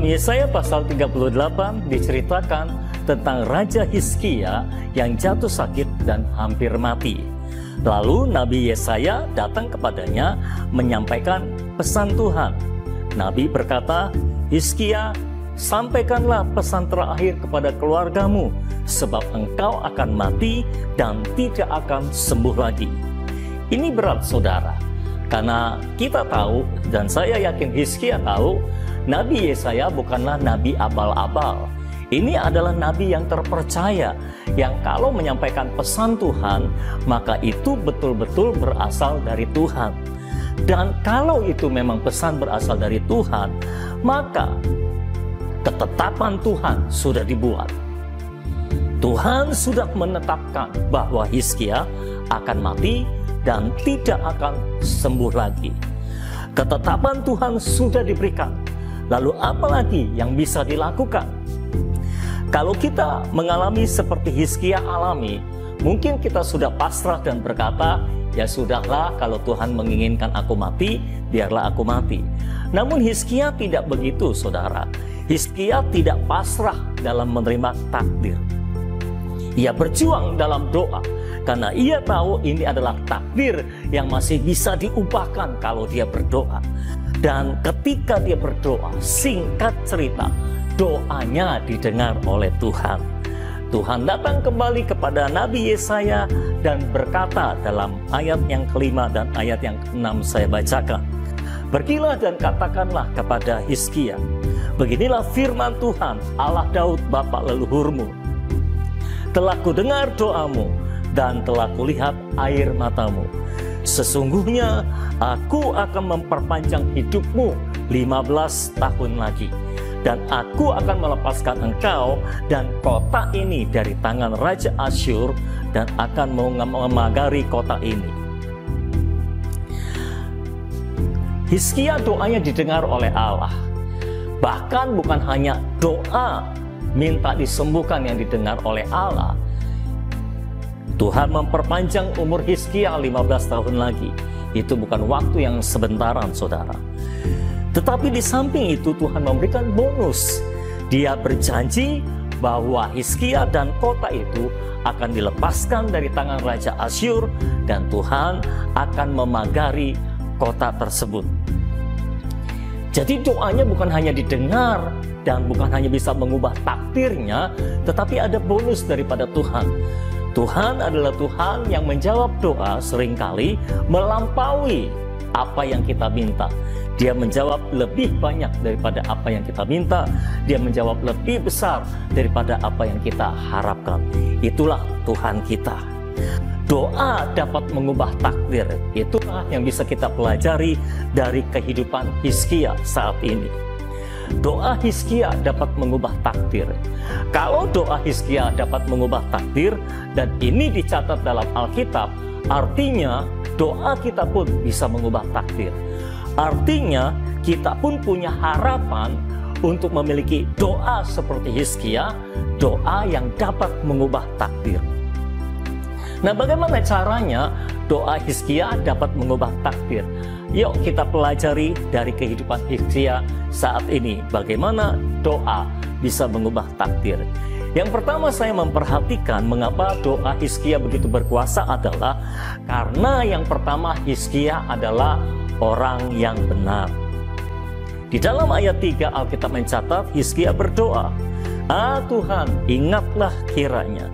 Dalam Yesaya pasal 38 diceritakan tentang Raja Hizkia yang jatuh sakit dan hampir mati. Lalu Nabi Yesaya datang kepadanya menyampaikan pesan Tuhan. Nabi berkata, "Hizkia, sampaikanlah pesan terakhir kepada keluargamu, sebab engkau akan mati dan tidak akan sembuh lagi." Ini berat, saudara, karena kita tahu, dan saya yakin Hizkia tahu, Nabi Yesaya bukanlah nabi abal-abal. Ini adalah nabi yang terpercaya, yang kalau menyampaikan pesan Tuhan, maka itu betul-betul berasal dari Tuhan. Dan kalau itu memang pesan berasal dari Tuhan, maka ketetapan Tuhan sudah dibuat. Tuhan sudah menetapkan bahwa Hizkia akan mati dan tidak akan sembuh lagi. Ketetapan Tuhan sudah diberikan. Lalu apa lagi yang bisa dilakukan? Kalau kita mengalami seperti Hizkia alami, mungkin kita sudah pasrah dan berkata, "Ya sudahlah, kalau Tuhan menginginkan aku mati, biarlah aku mati." Namun Hizkia tidak begitu, saudara. Hizkia tidak pasrah dalam menerima takdir. Ia berjuang dalam doa, karena ia tahu ini adalah takdir yang masih bisa diubahkan kalau dia berdoa. Dan ketika dia berdoa, singkat cerita, doanya didengar oleh Tuhan. Tuhan datang kembali kepada Nabi Yesaya dan berkata dalam ayat yang kelima dan ayat yang keenam saya bacakan. "Pergilah dan katakanlah kepada Hizkia, beginilah firman Tuhan, Allah Daud bapa leluhurmu. Telah kudengar doamu dan telah kulihat air matamu. Sesungguhnya aku akan memperpanjang hidupmu 15 tahun lagi. Dan aku akan melepaskan engkau dan kota ini dari tangan Raja Asyur dan akan memagari kota ini." Hizkia doanya didengar oleh Allah. Bahkan bukan hanya doa minta disembuhkan yang didengar oleh Allah. Tuhan memperpanjang umur Hizkia 15 tahun lagi. Itu bukan waktu yang sebentaran, saudara. Tetapi di samping itu Tuhan memberikan bonus. Dia berjanji bahwa Hizkia dan kota itu akan dilepaskan dari tangan Raja Asyur dan Tuhan akan memagari kota tersebut. Jadi doanya bukan hanya didengar dan bukan hanya bisa mengubah takdirnya, tetapi ada bonus daripada Tuhan. Tuhan adalah Tuhan yang menjawab doa seringkali melampaui apa yang kita minta. Dia menjawab lebih banyak daripada apa yang kita minta. Dia menjawab lebih besar daripada apa yang kita harapkan. Itulah Tuhan kita. Doa dapat mengubah takdir. Itulah yang bisa kita pelajari dari kehidupan Hizkia saat ini. Doa Hizkia dapat mengubah takdir. Kalau doa Hizkia dapat mengubah takdir, dan ini dicatat dalam Alkitab, artinya doa kita pun bisa mengubah takdir. Artinya kita pun punya harapan untuk memiliki doa seperti Hizkia, doa yang dapat mengubah takdir. Nah, bagaimana caranya doa Hizkia dapat mengubah takdir? Yuk kita pelajari dari kehidupan Hizkia saat ini, bagaimana doa bisa mengubah takdir. Yang pertama saya memperhatikan mengapa doa Hizkia begitu berkuasa adalah karena yang pertama Hizkia adalah orang yang benar. Di dalam ayat 3 Alkitab mencatat Hizkia berdoa, "Ah Tuhan, ingatlah kiranya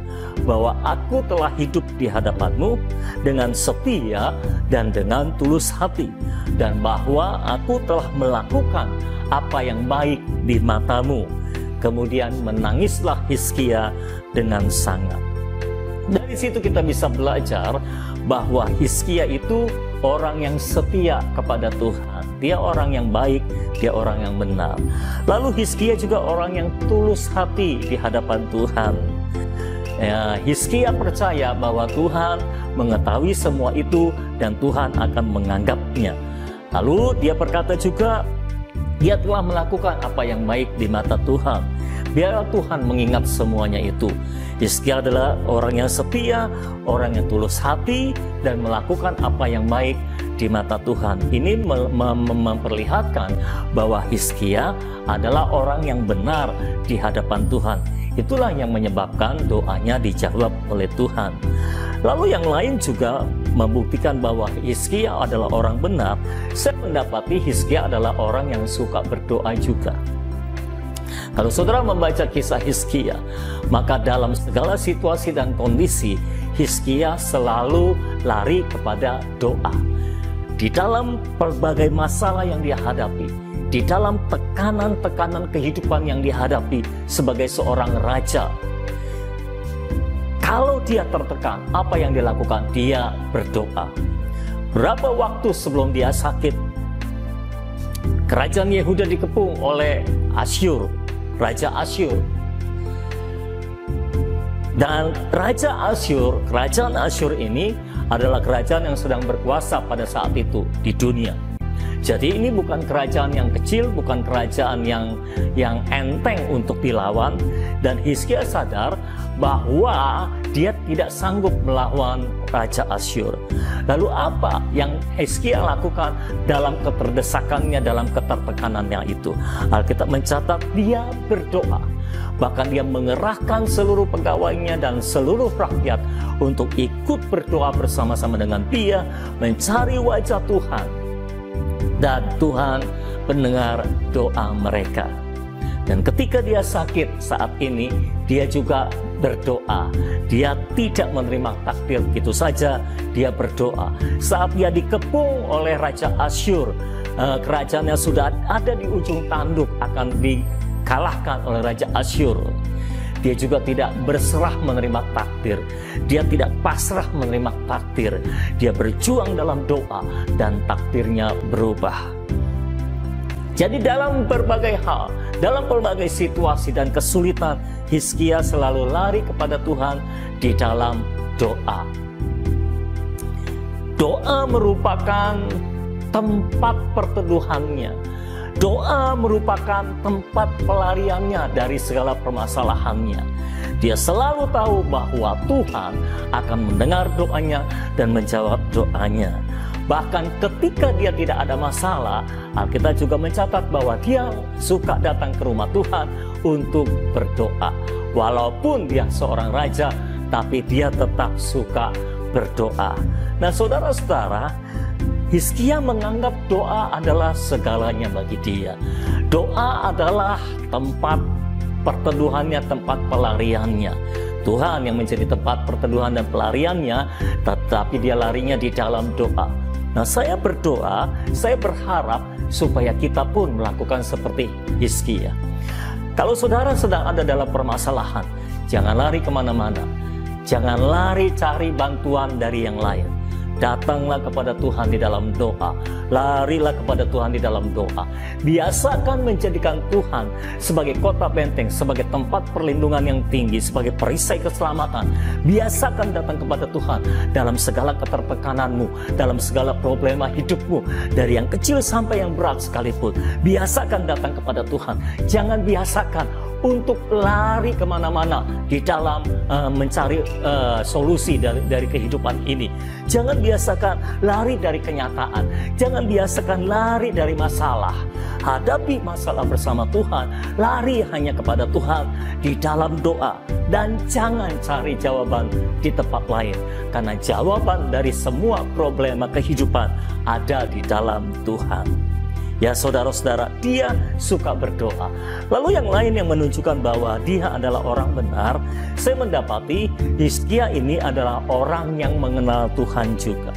bahwa aku telah hidup di hadapan-Mu dengan setia dan dengan tulus hati, dan bahwa aku telah melakukan apa yang baik di mata-Mu." Kemudian menangislah Hizkia dengan sangat. Dari situ kita bisa belajar bahwa Hizkia itu orang yang setia kepada Tuhan. Dia orang yang baik, dia orang yang benar. Lalu Hizkia juga orang yang tulus hati di hadapan Tuhan. Ya, Hizkia percaya bahwa Tuhan mengetahui semua itu dan Tuhan akan menganggapnya. Lalu dia berkata juga, dia telah melakukan apa yang baik di mata Tuhan. Biarlah Tuhan mengingat semuanya itu. Hizkia adalah orang yang setia, orang yang tulus hati, dan melakukan apa yang baik di mata Tuhan. Ini memperlihatkan bahwa Hizkia adalah orang yang benar di hadapan Tuhan. Itulah yang menyebabkan doanya dijawab oleh Tuhan. Lalu yang lain juga membuktikan bahwa Hizkia adalah orang benar. Saya mendapati Hizkia adalah orang yang suka berdoa juga. Kalau saudara membaca kisah Hizkia, maka dalam segala situasi dan kondisi, Hizkia selalu lari kepada doa. Di dalam berbagai masalah yang dia hadapi, di dalam tekanan-tekanan kehidupan yang dihadapi sebagai seorang raja, kalau dia tertekan, apa yang dilakukan? Dia berdoa. Berapa waktu sebelum dia sakit, kerajaan Yehuda dikepung oleh Asyur, Raja Asyur. Dan Raja Asyur, kerajaan Asyur ini adalah kerajaan yang sedang berkuasa pada saat itu di dunia. Jadi ini bukan kerajaan yang kecil, bukan kerajaan yang enteng untuk dilawan. Dan Hizkia sadar bahwa dia tidak sanggup melawan Raja Asyur. Lalu apa yang Hizkia lakukan dalam keterdesakannya, dalam ketertekanannya itu? Alkitab mencatat dia berdoa. Bahkan dia mengerahkan seluruh pegawainya dan seluruh rakyat untuk ikut berdoa bersama-sama dengan dia, mencari wajah Tuhan. Dan Tuhan mendengar doa mereka. Dan ketika dia sakit saat ini, dia juga berdoa. Dia tidak menerima takdir gitu saja, dia berdoa. Saat dia dikepung oleh Raja Asyur, kerajaannya sudah ada di ujung tanduk, akan dikalahkan oleh Raja Asyur. Dia juga tidak berserah menerima takdir. Dia tidak pasrah menerima takdir. Dia berjuang dalam doa dan takdirnya berubah. Jadi dalam berbagai hal, dalam berbagai situasi dan kesulitan, Hizkia selalu lari kepada Tuhan di dalam doa. Doa merupakan tempat perteduhannya. Doa merupakan tempat pelariannya dari segala permasalahannya. Dia selalu tahu bahwa Tuhan akan mendengar doanya dan menjawab doanya. Bahkan ketika dia tidak ada masalah, Alkitab juga mencatat bahwa dia suka datang ke rumah Tuhan untuk berdoa. Walaupun dia seorang raja, tapi dia tetap suka berdoa. Nah, saudara-saudara, Hizkia menganggap doa adalah segalanya bagi dia. Doa adalah tempat perteduhannya, tempat pelariannya. Tuhan yang menjadi tempat perteduhan dan pelariannya, tetapi dia larinya di dalam doa. Nah, saya berdoa, saya berharap supaya kita pun melakukan seperti Hizkia. Kalau saudara sedang ada dalam permasalahan, jangan lari kemana-mana. Jangan lari cari bantuan dari yang lain. Datanglah kepada Tuhan di dalam doa. Larilah kepada Tuhan di dalam doa. Biasakan menjadikan Tuhan sebagai kota benteng, sebagai tempat perlindungan yang tinggi, sebagai perisai keselamatan. Biasakan datang kepada Tuhan dalam segala ketertekananmu, dalam segala problema hidupmu, dari yang kecil sampai yang berat sekalipun. Biasakan datang kepada Tuhan. Jangan biasakan untuk lari kemana-mana di dalam mencari solusi dari kehidupan ini. Jangan biasakan lari dari kenyataan. Jangan biasakan lari dari masalah. Hadapi masalah bersama Tuhan. Lari hanya kepada Tuhan di dalam doa. Dan jangan cari jawaban di tempat lain. Karena jawaban dari semua problema kehidupan ada di dalam Tuhan. Ya saudara-saudara, dia suka berdoa. Lalu yang lain yang menunjukkan bahwa dia adalah orang benar, saya mendapati Hizkia ini adalah orang yang mengenal Tuhan juga.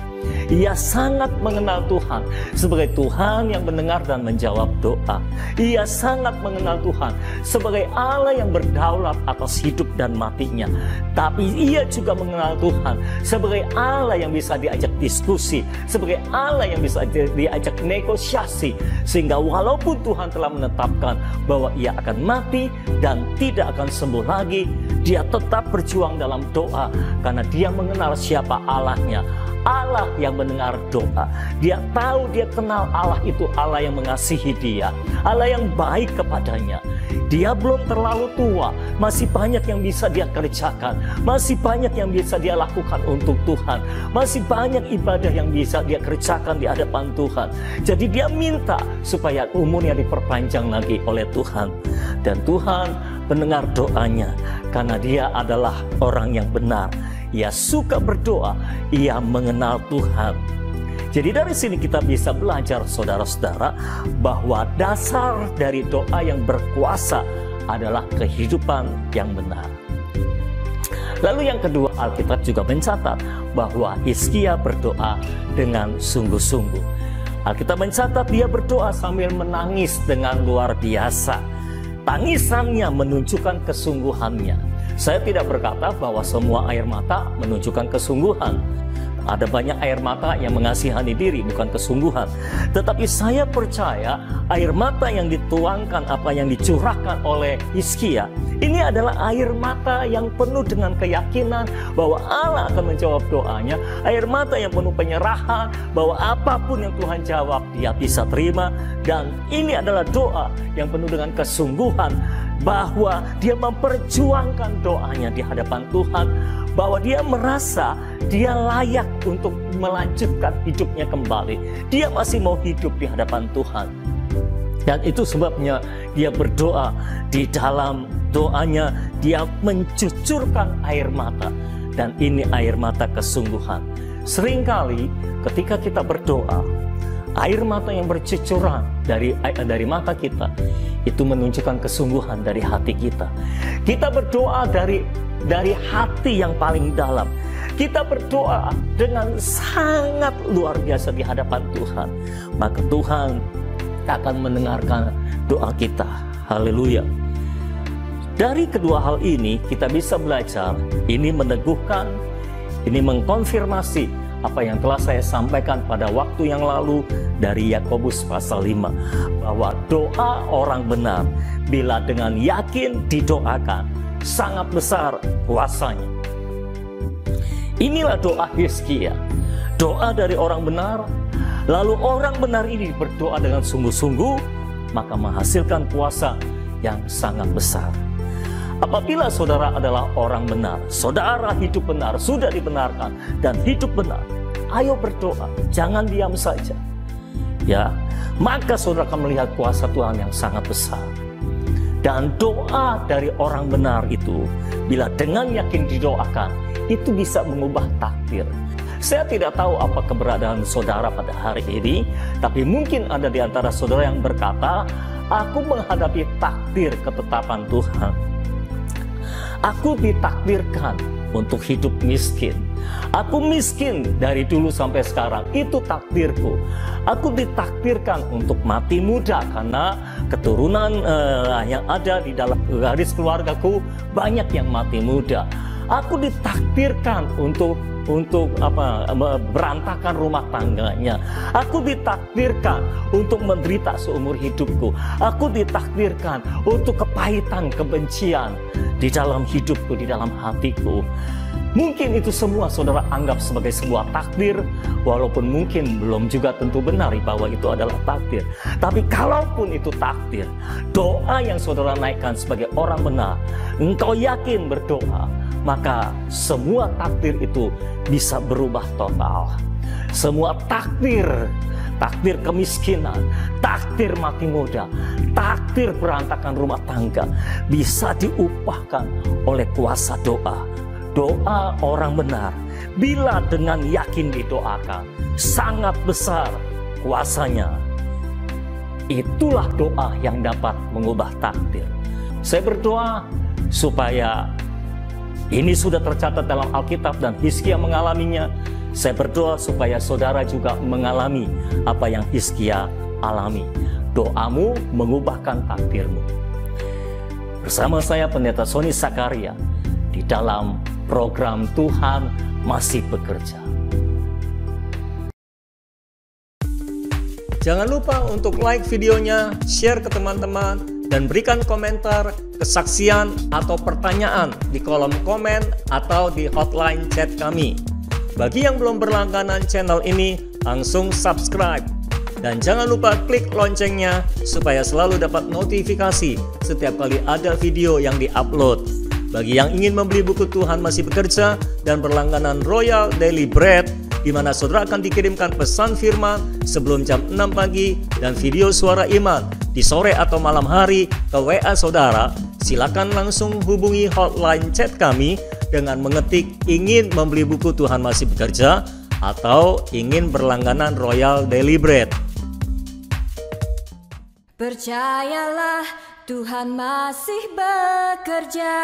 Ia sangat mengenal Tuhan sebagai Tuhan yang mendengar dan menjawab doa. Ia sangat mengenal Tuhan sebagai Allah yang berdaulat atas hidup dan matinya. Tapi ia juga mengenal Tuhan sebagai Allah yang bisa diajak diskusi, sebagai Allah yang bisa diajak negosiasi. Sehingga walaupun Tuhan telah menetapkan bahwa ia akan mati dan tidak akan sembuh lagi, dia tetap berjuang dalam doa karena dia mengenal siapa Allahnya. Allah yang mendengar doa. Dia tahu, dia kenal Allah itu Allah yang mengasihi dia, Allah yang baik kepadanya. Dia belum terlalu tua, masih banyak yang bisa dia kerjakan, masih banyak yang bisa dia lakukan untuk Tuhan, masih banyak ibadah yang bisa dia kerjakan di hadapan Tuhan. Jadi dia minta supaya umurnya diperpanjang lagi oleh Tuhan. Dan Tuhan mendengar doanya karena dia adalah orang yang benar. Ia suka berdoa, ia mengenal Tuhan. Jadi dari sini kita bisa belajar, saudara-saudara, bahwa dasar dari doa yang berkuasa adalah kehidupan yang benar. Lalu yang kedua, Alkitab juga mencatat bahwa Hizkia berdoa dengan sungguh-sungguh. Alkitab mencatat dia berdoa sambil menangis dengan luar biasa. Tangisannya menunjukkan kesungguhannya. Saya tidak berkata bahwa semua air mata menunjukkan kesungguhan. Ada banyak air mata yang mengasihani diri, bukan kesungguhan. Tetapi saya percaya air mata yang dituangkan, apa yang dicurahkan oleh Hizkia, ini adalah air mata yang penuh dengan keyakinan bahwa Allah akan menjawab doanya. Air mata yang penuh penyerahan, bahwa apapun yang Tuhan jawab, dia bisa terima. Dan ini adalah doa yang penuh dengan kesungguhan, bahwa dia memperjuangkan doanya di hadapan Tuhan, bahwa dia merasa dia layak untuk melanjutkan hidupnya kembali. Dia masih mau hidup di hadapan Tuhan. Dan itu sebabnya dia berdoa. Di dalam doanya dia mencucurkan air mata. Dan ini air mata kesungguhan. Seringkali ketika kita berdoa, air mata yang bercucuran dari mata kita, itu menunjukkan kesungguhan dari hati kita. Kita berdoa dari hati yang paling dalam. Kita berdoa dengan sangat luar biasa di hadapan Tuhan. Maka Tuhan akan mendengarkan doa kita. Haleluya. Dari kedua hal ini kita bisa belajar, ini meneguhkan, ini mengkonfirmasi apa yang telah saya sampaikan pada waktu yang lalu dari Yakobus pasal 5. Bahwa doa orang benar bila dengan yakin didoakan, sangat besar kuasanya. Inilah doa Hizkia, doa dari orang benar. Lalu orang benar ini berdoa dengan sungguh-sungguh, maka menghasilkan kuasa yang sangat besar. Apabila saudara adalah orang benar, saudara hidup benar, sudah dibenarkan dan hidup benar, ayo berdoa, jangan diam saja. Ya, maka saudara akan melihat kuasa Tuhan yang sangat besar. Dan doa dari orang benar itu, bila dengan yakin didoakan, itu bisa mengubah takdir. Saya tidak tahu apa keberadaan saudara pada hari ini, tapi mungkin ada di antara saudara yang berkata, aku menghadapi takdir ketetapan Tuhan. Aku ditakdirkan untuk hidup miskin. Aku miskin dari dulu sampai sekarang, itu takdirku. Aku ditakdirkan untuk mati muda karena keturunan yang ada di dalam garis keluargaku banyak yang mati muda. Aku ditakdirkan untuk berantakan rumah tangganya. Aku ditakdirkan untuk menderita seumur hidupku. Aku ditakdirkan untuk kepahitan, kebencian di dalam hidupku, di dalam hatiku. Mungkin itu semua saudara anggap sebagai sebuah takdir, walaupun mungkin belum juga tentu benar bahwa itu adalah takdir. Tapi kalaupun itu takdir, doa yang saudara naikkan sebagai orang benar, engkau yakin berdoa, maka semua takdir itu bisa berubah total. Semua takdir kemiskinan, takdir mati muda, takdir berantakan rumah tangga bisa diubahkan oleh kuasa doa. Doa orang benar, bila dengan yakin didoakan, sangat besar kuasanya. Itulah doa yang dapat mengubah takdir. Saya berdoa supaya ini sudah tercatat dalam Alkitab dan Hizkia mengalaminya. Saya berdoa supaya saudara juga mengalami apa yang Hizkia alami. Doamu mengubahkan takdirmu. Bersama saya Pendeta Sony Sakaria di dalam program Tuhan Masih Bekerja. Jangan lupa untuk like videonya, share ke teman-teman, dan berikan komentar, kesaksian, atau pertanyaan di kolom komen atau di hotline chat kami. Bagi yang belum berlangganan channel ini, langsung subscribe. Dan jangan lupa klik loncengnya supaya selalu dapat notifikasi setiap kali ada video yang di-upload. Bagi yang ingin membeli buku Tuhan Masih Bekerja dan berlangganan Royal Daily Bread, di mana saudara akan dikirimkan pesan firman sebelum jam 6 pagi dan video suara iman di sore atau malam hari ke WA saudara, silakan langsung hubungi hotline chat kami dengan mengetik ingin membeli buku Tuhan Masih Bekerja atau ingin berlangganan Royal Daily Bread. Percayalah, Tuhan masih bekerja.